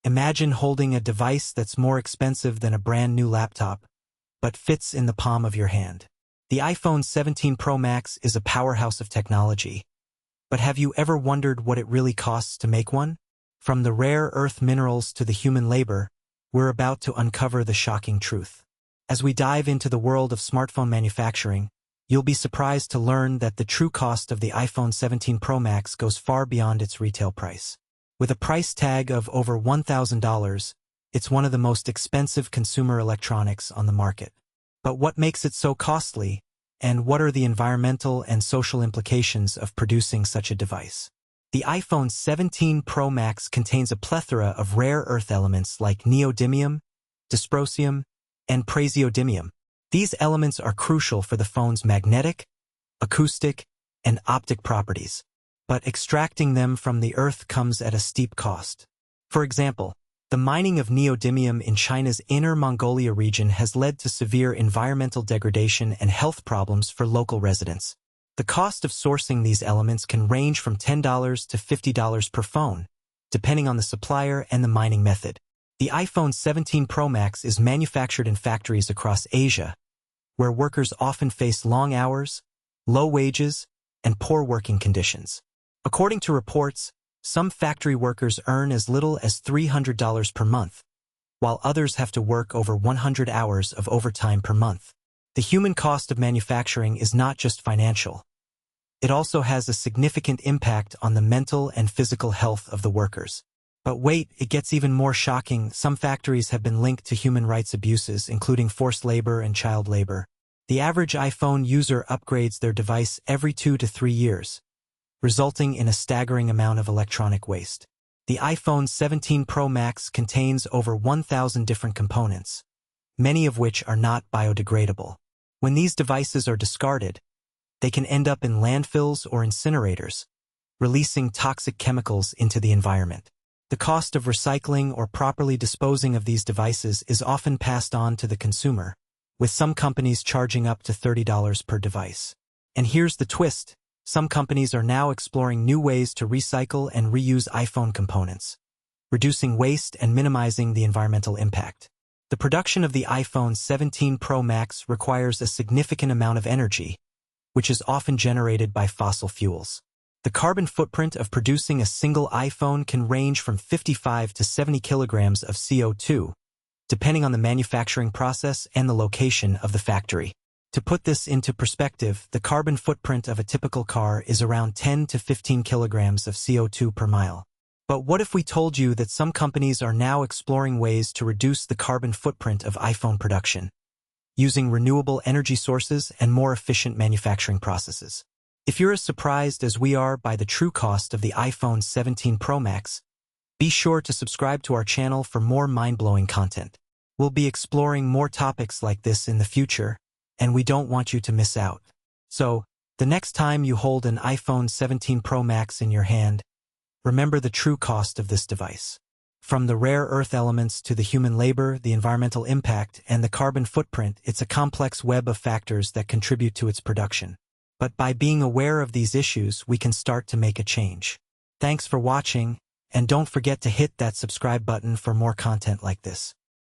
Imagine holding a device that's more expensive than a brand new laptop, but fits in the palm of your hand. The iPhone 17 Pro Max is a powerhouse of technology. But have you ever wondered what it really costs to make one? From the rare earth minerals to the human labor, we're about to uncover the shocking truth. As we dive into the world of smartphone manufacturing, you'll be surprised to learn that the true cost of the iPhone 17 Pro Max goes far beyond its retail price. With a price tag of over $1,000, it's one of the most expensive consumer electronics on the market. But what makes it so costly, and what are the environmental and social implications of producing such a device? The iPhone 17 Pro Max contains a plethora of rare earth elements like neodymium, dysprosium, and praseodymium. These elements are crucial for the phone's magnetic, acoustic, and optic properties. But extracting them from the earth comes at a steep cost. For example, the mining of neodymium in China's Inner Mongolia region has led to severe environmental degradation and health problems for local residents. The cost of sourcing these elements can range from $10 to $50 per phone, depending on the supplier and the mining method. The iPhone 17 Pro Max is manufactured in factories across Asia, where workers often face long hours, low wages, and poor working conditions. According to reports, some factory workers earn as little as $300 per month, while others have to work over 100 hours of overtime per month. The human cost of manufacturing is not just financial. It also has a significant impact on the mental and physical health of the workers. But wait, it gets even more shocking. Some factories have been linked to human rights abuses, including forced labor and child labor. The average iPhone user upgrades their device every 2 to 3 years, resulting in a staggering amount of electronic waste. The iPhone 17 Pro Max contains over 1,000 different components, many of which are not biodegradable. When these devices are discarded, they can end up in landfills or incinerators, releasing toxic chemicals into the environment. The cost of recycling or properly disposing of these devices is often passed on to the consumer, with some companies charging up to $30 per device. And here's the twist. Some companies are now exploring new ways to recycle and reuse iPhone components, reducing waste and minimizing the environmental impact. The production of the iPhone 17 Pro Max requires a significant amount of energy, which is often generated by fossil fuels. The carbon footprint of producing a single iPhone can range from 55 to 70 kilograms of CO2, depending on the manufacturing process and the location of the factory. To put this into perspective, the carbon footprint of a typical car is around 10 to 15 kilograms of CO2 per mile. But what if we told you that some companies are now exploring ways to reduce the carbon footprint of iPhone production, using renewable energy sources and more efficient manufacturing processes? If you're as surprised as we are by the true cost of the iPhone 17 Pro Max, be sure to subscribe to our channel for more mind-blowing content. We'll be exploring more topics like this in the future, and we don't want you to miss out. So, the next time you hold an iPhone 17 Pro Max in your hand, remember the true cost of this device. From the rare earth elements to the human labor, the environmental impact, and the carbon footprint, it's a complex web of factors that contribute to its production. But by being aware of these issues, we can start to make a change. Thanks for watching, and don't forget to hit that subscribe button for more content like this.